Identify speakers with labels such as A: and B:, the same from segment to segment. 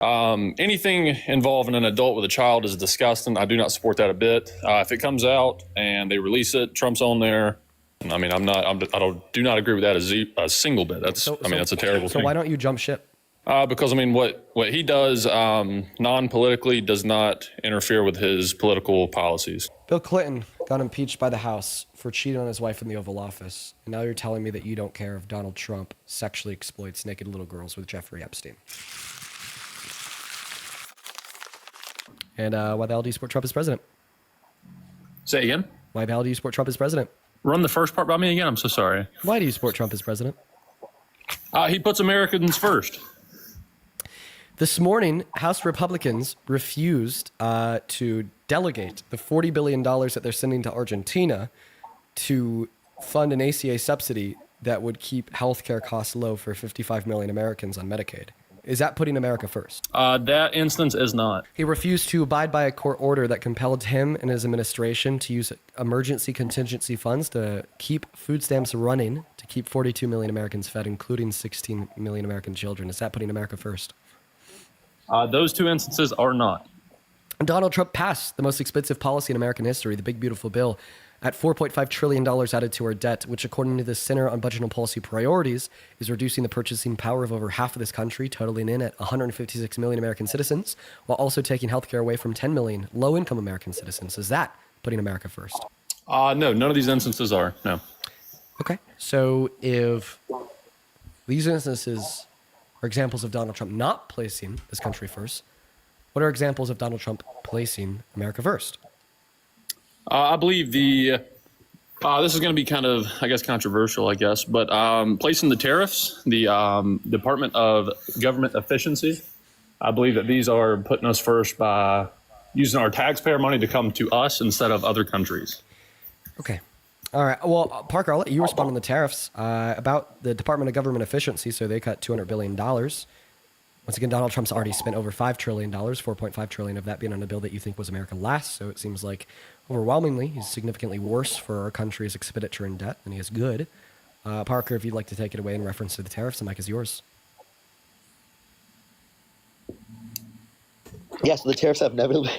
A: Anything involving an adult with a child is disgusting. I do not support that a bit. If it comes out and they release it, Trump's on there. I mean, do not agree with that a single bit. That's a terrible thing.
B: So why don't you jump ship?
A: Because I mean, what he does non-politically does not interfere with his political policies.
B: Bill Clinton got impeached by the House for cheating on his wife in the Oval Office. And now you're telling me that you don't care if Donald Trump sexually exploits naked little girls with Jeffrey Epstein. And why the hell do you support Trump as president?
A: Say again?
B: Why the hell do you support Trump as president?
A: Run the first part by me again. I'm so sorry.
B: Why do you support Trump as president?
A: He puts Americans first.
B: This morning, House Republicans refused to delegate the $40 billion that they're sending to Argentina to fund an ACA subsidy that would keep healthcare costs low for 55 million Americans on Medicaid. Is that putting America first?
A: That instance is not.
B: He refused to abide by a court order that compelled him and his administration to use emergency contingency funds to keep food stamps running, to keep 42 million Americans fed, including 16 million American children. Is that putting America first?
A: Those two instances are not.
B: Donald Trump passed the most expensive policy in American history, the Big Beautiful Bill, at $4.5 trillion added to our debt, which according to the Center on Budget and Policy Priorities is reducing the purchasing power of over half of this country, totaling in at 156 million American citizens, while also taking healthcare away from 10 million low-income American citizens. Is that putting America first?
A: No, none of these instances are, no.
B: Okay, so if these instances are examples of Donald Trump not placing this country first, what are examples of Donald Trump placing America first?
A: I believe this is going to be kind of, controversial, but placing the tariffs, the Department of Government Efficiency, I believe that these are putting us first by using our taxpayer money to come to us instead of other countries.
B: Okay. All right. Well, Parker, I'll let you respond on the tariffs. About the Department of Government Efficiency, so they cut $200 billion. Once again, Donald Trump's already spent over $5 trillion, $4.5 trillion of that being on a bill that you think was America last. So it seems like overwhelmingly he's significantly worse for our country's expenditure in debt than he is good. Parker, if you'd like to take it away in reference to the tariffs, the mic is yours.
C: Yes, the tariffs have negatively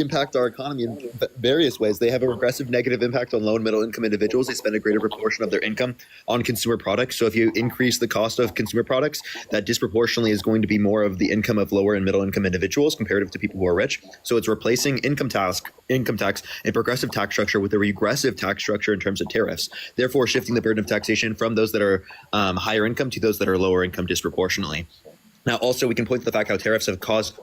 C: impacted our economy in various ways. They have a regressive negative impact on low and middle income individuals. They spend a greater proportion of their income on consumer products. So if you increase the cost of consumer products, that disproportionately is going to be more of the income of lower and middle income individuals comparative to people who are rich. So it's replacing income tax, and progressive tax structure with a regressive tax structure in terms of tariffs, therefore shifting the burden of taxation from those that are higher income to those that are lower income disproportionately. Now, also, we can point to the fact how tariffs have caused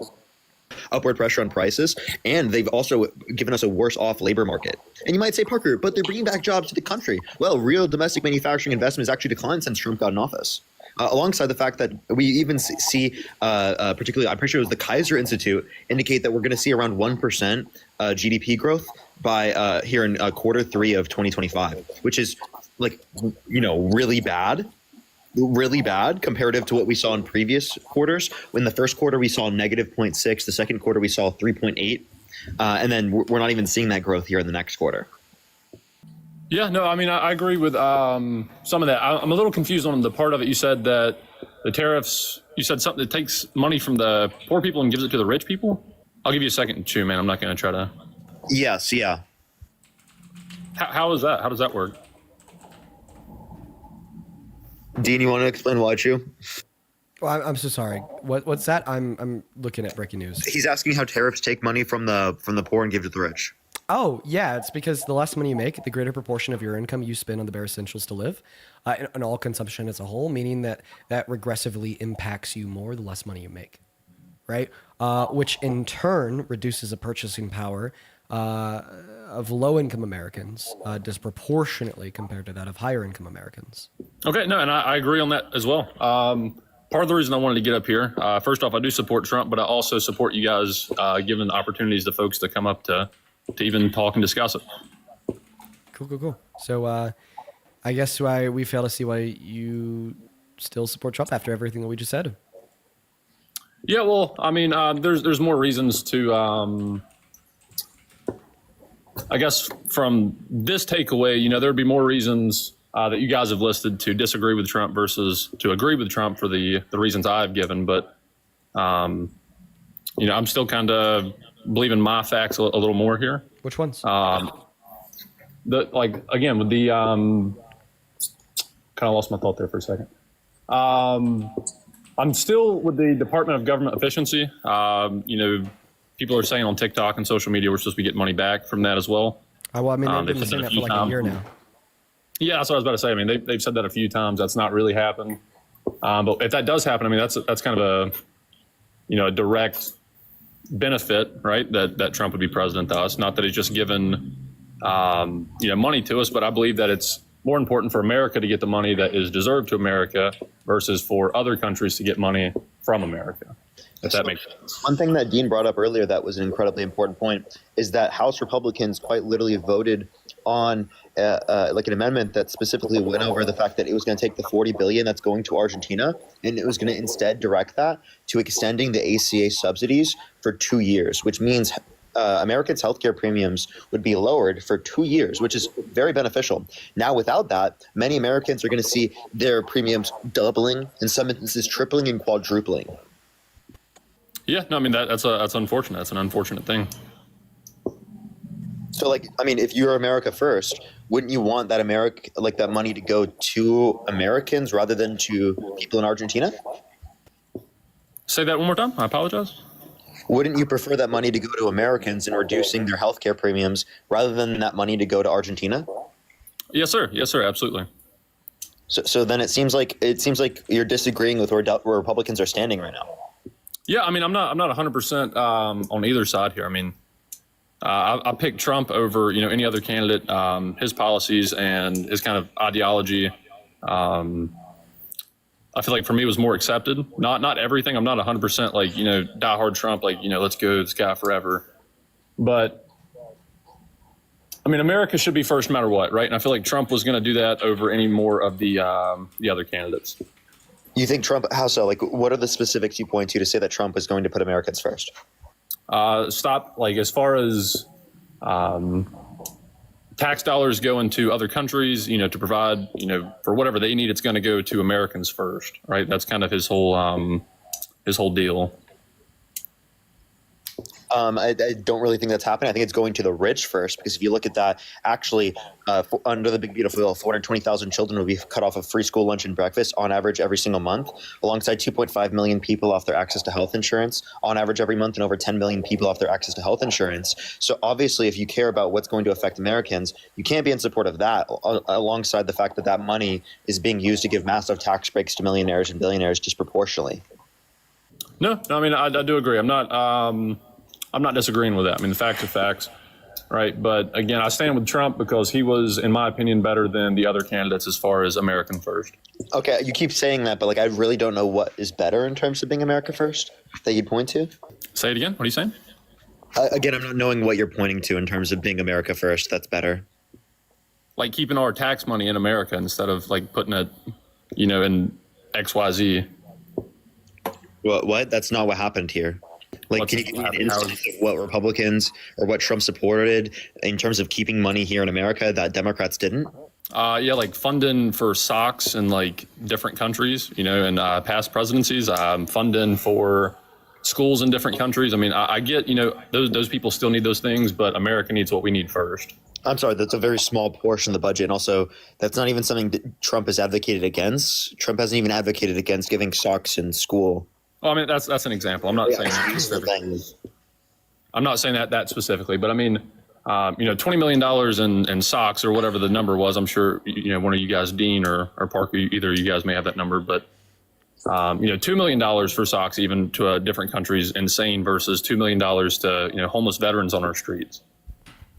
C: upward pressure on prices, and they've also given us a worse off labor market. And you might say, Parker, but they're bringing back jobs to the country. Well, real domestic manufacturing investment has actually declined since Trump got in office. Alongside the fact that we even see, particularly, I'm pretty sure it was the Kaiser Institute, indicate that we're going to see around 1% GDP growth by here in quarter 3 of 2025, which is really bad comparative to what we saw in previous quarters. In the first quarter, we saw negative 0.6. The second quarter, we saw 3.8. And then we're not even seeing that growth here in the next quarter.
A: Yeah, no, I mean, I agree with some of that. I'm a little confused on the part of it. You said that the tariffs, you said something that takes money from the poor people and gives it to the rich people. I'll give you a second to chew, man. I'm not going to try to.
C: Yes, yeah.
A: How is that? How does that work?
C: Dean, you want to explain why, Chew?
B: Well, I'm so sorry. What's that? I'm looking at breaking news.
C: He's asking how tariffs take money from the poor and give it to the rich.
B: Oh, yeah. It's because the less money you make, the greater proportion of your income you spend on the bare essentials to live, and all consumption as a whole, meaning that regressively impacts you more the less money you make, right? Which in turn reduces the purchasing power of low-income Americans disproportionately compared to that of higher-income Americans.
A: Okay, no, and I agree on that as well. Part of the reason I wanted to get up here, first off, I do support Trump, but I also support you guys giving opportunities to folks to come up to even talk and discuss it.
B: Cool. So I guess we fail to see why you still support Trump after everything that we just said.
A: Yeah, well, I mean, there's more reasons to, I guess from this takeaway, there'd be more reasons that you guys have listed to disagree with Trump versus to agree with Trump for the reasons I've given. But I'm still kind of believing my facts a little more here.
B: Which ones?
A: Again with the kind of lost my thought there for a second. I'm still with the Department of Government Efficiency. People are saying on TikTok and social media we're supposed to be getting money back from that as well.
B: Well, I mean, they've been
A: said
B: saying
A: a
B: that
A: few
B: for like a year
A: times.
B: now.
A: Yeah, that's what I was about to say. I mean, they've said that a few times. That's not really happened. But if that does happen, I mean, that's kind of a direct benefit, right? That Trump would be president to us. Not that he's just given money to us, but I believe that it's more important for America to get the money that is deserved to America versus for other countries to get money from America. If that makes sense.
C: One thing that Dean brought up earlier that was an incredibly important point is that House Republicans quite literally voted on like an amendment that specifically went over the fact that it was going to take the $40 billion that's going to Argentina, and it was going to instead direct that to extending the ACA subsidies for 2 years, which means Americans' healthcare premiums would be lowered for 2 years, which is very beneficial. Now, without that, many Americans are going to see their premiums doubling, in some instances tripling and quadrupling.
A: Yeah, no, I mean that's unfortunate. That's an unfortunate thing.
C: So, if you're America first, wouldn't you want that that money to go to Americans rather than to people in Argentina?
A: Say that one more time. I apologize.
C: Wouldn't you prefer that money to go to Americans in reducing their healthcare premiums rather than that money to go to Argentina?
A: Yes, sir. Yes, sir. Absolutely.
C: So then it seems like you're disagreeing with where Republicans are standing right now.
A: Yeah, I mean, I'm not 100% on either side here. I mean, I picked Trump over any other candidate. His policies and his kind of ideology, I feel like for me was more accepted. Not everything. I'm not 100% like diehard Trump. Like let's go this guy forever. But I mean, America should be first no matter what, right? And I feel like Trump was going to do that over any more of the other candidates.
C: You think Trump? How so? Like, what are the specifics you point to say that Trump is going to put Americans first?
A: Stop. Like as far as tax dollars go into other countries, to provide, for whatever they need, it's going to go to Americans first, right? That's kind of his whole deal.
C: I don't really think that's happening. I think it's going to the rich first, because if you look at that, actually, under the Big Beautiful Bill, 420,000 children will be cut off of free school lunch and breakfast on average every single month, alongside 2.5 million people off their access to health insurance on average every month, and over 10 million people off their access to health insurance. So obviously, if you care about what's going to affect Americans, you can't be in support of that, alongside the fact that that money is being used to give massive tax breaks to millionaires and billionaires disproportionately.
A: No, I mean, I do agree. I'm not disagreeing with that. I mean, the facts are facts, right? But again, I stand with Trump because he was, in my opinion, better than the other candidates as far as American first.
C: Okay, you keep saying that, but I really don't know what is better in terms of being America first that you'd point to.
A: Say it again. What are you saying?
C: Again, I'm not knowing what you're pointing to in terms of being America first. That's better.
A: Like keeping our tax money in America instead of like putting it, in XYZ.
C: What? That's not what happened here. Can you give me an instance of what Republicans or what Trump supported in terms of keeping money here in America that Democrats didn't?
A: Yeah, like funding for socks in like different countries, and past presidencies, funding for schools in different countries. I mean, I get, those people still need those things, but America needs what we need first.
C: I'm sorry, that's a very small portion of the budget. And also, that's not even something that Trump has advocated against. Trump hasn't even advocated against giving socks in school.
A: Well, I mean, that's an example. I'm not saying that specifically. I'm not saying that specifically, but I mean, $20 million in socks or whatever the number was. I'm sure, one of you guys, Dean or Parker, either of you guys may have that number, but, $2 million for socks, even to a different country is insane versus $2 million to, homeless veterans on our streets.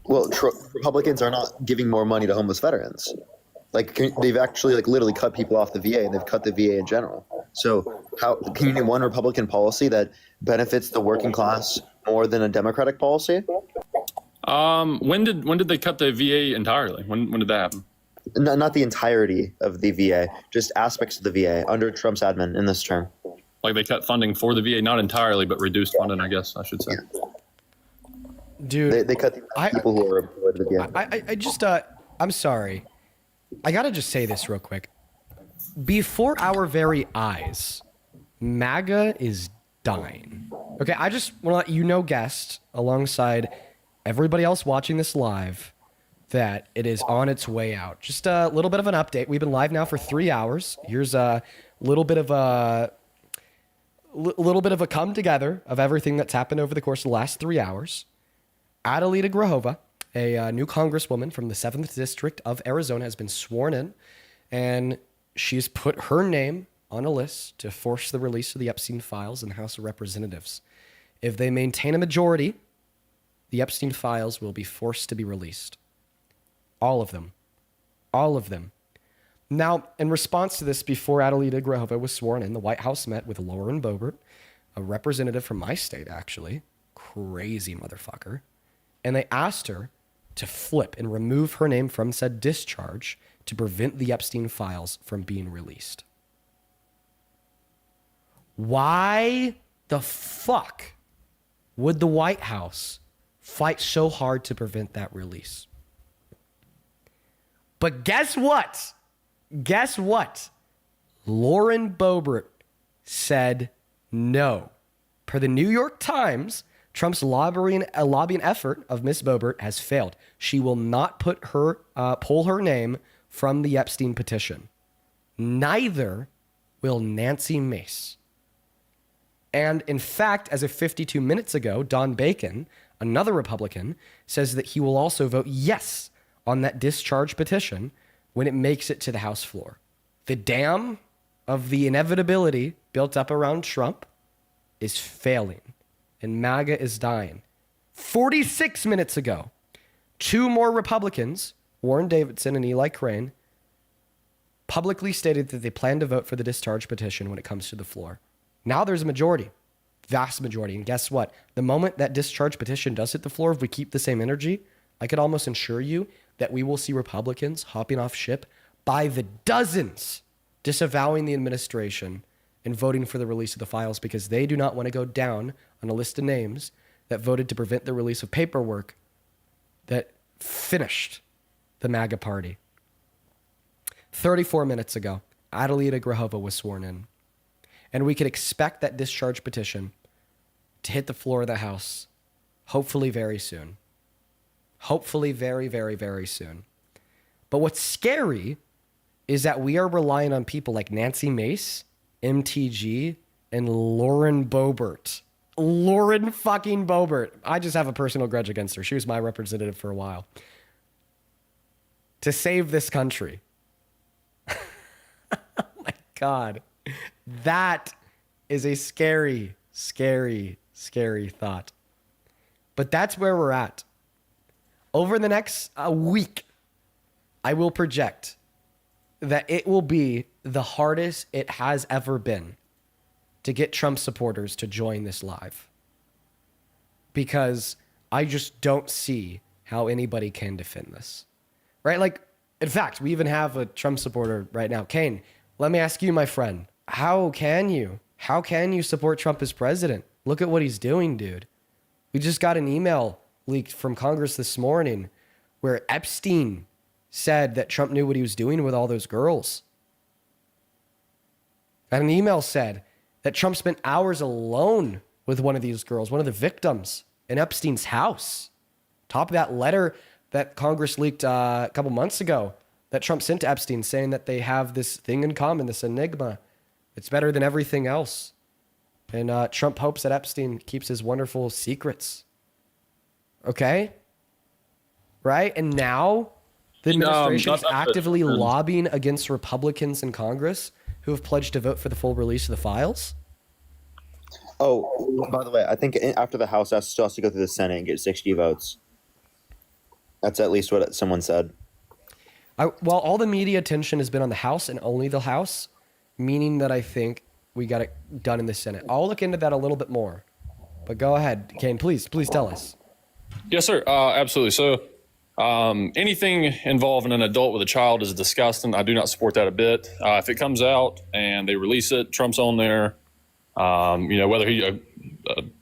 C: Well, Republicans are not giving more money to homeless veterans. They've actually literally cut people off the VA, and they've cut the VA in general. So how can you name one Republican policy that benefits the working class more than a Democratic policy?
A: When did they cut the VA entirely? When did that happen?
C: Not the entirety of the VA, just aspects of the VA under Trump's admin in this term.
A: Like they cut funding for the VA, not entirely, but reduced funding, I guess I should say.
B: Dude,
C: they cut the people who are employed with the VA.
B: I'm sorry. I gotta just say this real quick. Before our very eyes, MAGA is dying. Okay, I just want to let you know, guest, alongside everybody else watching this live, that it is on its way out. Just a little bit of an update. We've been live now for 3 hours. Here's a little bit of a come together of everything that's happened over the course of the last 3 hours. Adelita Grahova, a new congresswoman from the 7th District of Arizona, has been sworn in, and she's put her name on a list to force the release of the Epstein files in the House of Representatives. If they maintain a majority, the Epstein files will be forced to be released. All of them. All of them. Now, in response to this, before Adelita Grahova was sworn in, the White House met with Lauren Boebert, a representative from my state, actually. Crazy motherfucker. And they asked her to flip and remove her name from said discharge to prevent the Epstein files from being released. Why the fuck would the White House fight so hard to prevent that release? But guess what? Guess what? Lauren Boebert said no. Per the New York Times, Trump's lobbying effort of Miss Boebert has failed. She will not pull her name from the Epstein petition. Neither will Nancy Mace. And in fact, as of 52 minutes ago, Don Bacon, another Republican, says that he will also vote yes on that discharge petition when it makes it to the House floor. The dam of the inevitability built up around Trump is failing, and MAGA is dying. 46 minutes ago, two more Republicans, Warren Davidson and Eli Crane, publicly stated that they plan to vote for the discharge petition when it comes to the floor. Now there's a majority, vast majority. And guess what? The moment that discharge petition does hit the floor, if we keep the same energy, I could almost assure you that we will see Republicans hopping off ship by the dozens, disavowing the administration and voting for the release of the files because they do not want to go down on a list of names that voted to prevent the release of paperwork that finished the MAGA party. 34 minutes ago, Adelita Grahova was sworn in. And we could expect that discharge petition to hit the floor of the House, hopefully very soon. Hopefully very, very, very soon. But what's scary is that we are relying on people like Nancy Mace, MTG, and Lauren Boebert. Lauren fucking Boebert. I just have a personal grudge against her. She was my representative for a while. To save this country. Oh my God. That is a scary, scary, scary thought. But that's where we're at. Over the next week, I will project that it will be the hardest it has ever been to get Trump supporters to join this live. Because I just don't see how anybody can defend this. Right? Like, in fact, we even have a Trump supporter right now. Kane, let me ask you, my friend, how can you support Trump as president? Look at what he's doing, dude. We just got an email leaked from Congress this morning where Epstein said that Trump knew what he was doing with all those girls. And an email said that Trump spent hours alone with one of these girls, one of the victims, in Epstein's house. Top of that letter that Congress leaked a couple months ago that Trump sent to Epstein saying that they have this thing in common, this enigma. It's better than everything else. And Trump hopes that Epstein keeps his wonderful secrets. Okay? Right? And now the administration is actively lobbying against Republicans in Congress who have pledged to vote for the full release of the files.
C: Oh, by the way, I think after the House still has to go through the Senate and get 60 votes. That's at least what someone said.
B: Well, all the media attention has been on the House and only the House, meaning that I think we got it done in the Senate. I'll look into that a little bit more. But go ahead, Kane, please tell us.
A: Yes, sir. Absolutely. So anything involving an adult with a child is disgusting. I do not support that a bit. If it comes out and they release it, Trump's on there, whether he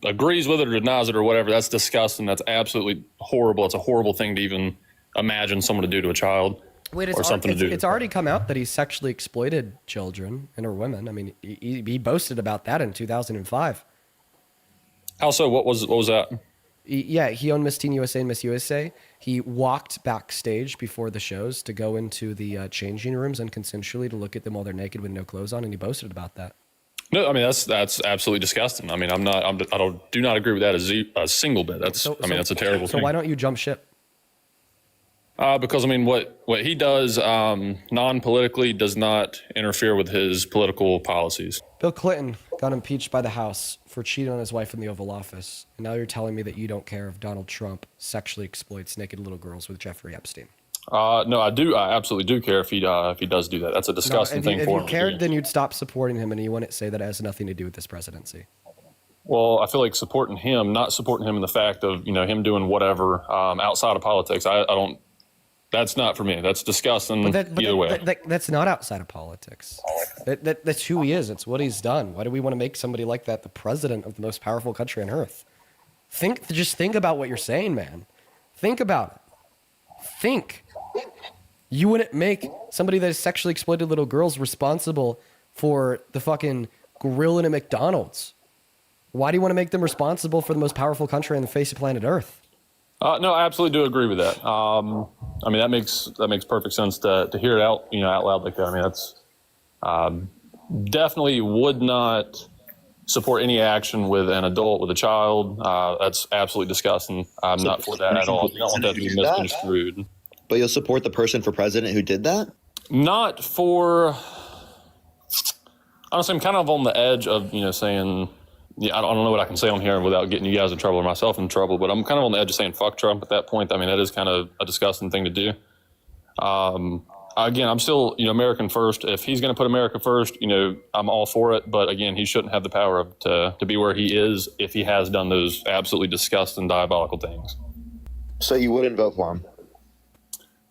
A: agrees with it or denies it or whatever, that's disgusting. That's absolutely horrible. It's a horrible thing to even imagine someone to do to a child.
B: Wait, it's already come out that he sexually exploited children and or women. I mean, he boasted about that in 2005.
A: How so? What was that?
B: Yeah, he owned Miss Teen USA and Miss USA. He walked backstage before the shows to go into the changing rooms and consensually to look at them while they're naked with no clothes on, and he boasted about that.
A: No, I mean that's absolutely disgusting. I mean, I do not agree with that a single bit. That's that's a terrible
B: So
A: thing.
B: why don't you jump ship?
A: Because I mean, what he does non-politically does not interfere with his political policies.
B: Bill Clinton got impeached by the House for cheating on his wife in the Oval Office. And now you're telling me that you don't care if Donald Trump sexually exploits naked little girls with Jeffrey Epstein.
A: No, I do. I absolutely do care if he does do that. That's a disgusting thing
B: if
A: for
B: you
A: him.
B: cared, then you'd stop supporting him, and you wouldn't say that it has nothing to do with this presidency.
A: Well, I feel like supporting him, not supporting him in the fact of him doing whatever outside of politics. I don't. That's not for me. That's disgusting. Either way.
B: That's not outside of politics. That's who he is. It's what he's done. Why do we want to make somebody like that the president of the most powerful country on earth? Just think about what you're saying, man. Think about it. Think. You wouldn't make somebody that has sexually exploited little girls responsible for the fucking grilling at McDonald's. Why do you want to make them responsible for the most powerful country on the face of planet Earth?
A: No, I absolutely do agree with that. I mean, that makes perfect sense to hear it out loud like that. I mean, that's definitely would not support any action with an adult, with a child. That's absolutely disgusting. I'm not for that at all. You don't want that to be misconstrued.
C: But you'll support the person for president who did that?
A: Not for. Honestly, I'm kind of on the edge of saying. Yeah, I don't know what I can say on here without getting you guys in trouble or myself in trouble, but I'm kind of on the edge of saying fuck Trump at that point. I mean, that is kind of a disgusting thing to do. Again, I'm still, American first. If he's going to put America first, I'm all for it. But again, he shouldn't have the power to be where he is if he has done those absolutely disgusting, diabolical things.
C: So you wouldn't vote for him?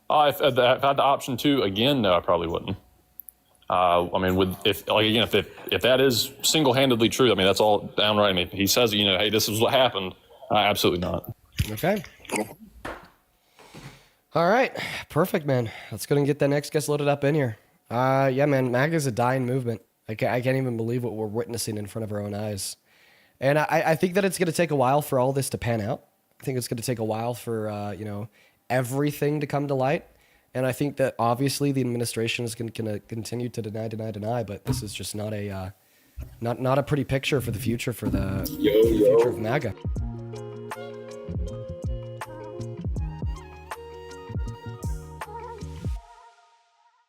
A: If I had the option to, again, no, I probably wouldn't. I mean, if that is single-handedly true, I mean, that's all downright. I mean, he says, hey, this is what happened. Absolutely not.
B: Okay. All right. Perfect, man. Let's go and get that next guest loaded up in here. Yeah, man, MAGA is a dying movement. I can't even believe what we're witnessing in front of our own eyes. And I think that it's going to take a while for all this to pan out. I think it's going to take a while for, everything to come to light. And I think that obviously the administration is going to continue to deny, but this is just not a pretty picture for the future future of MAGA.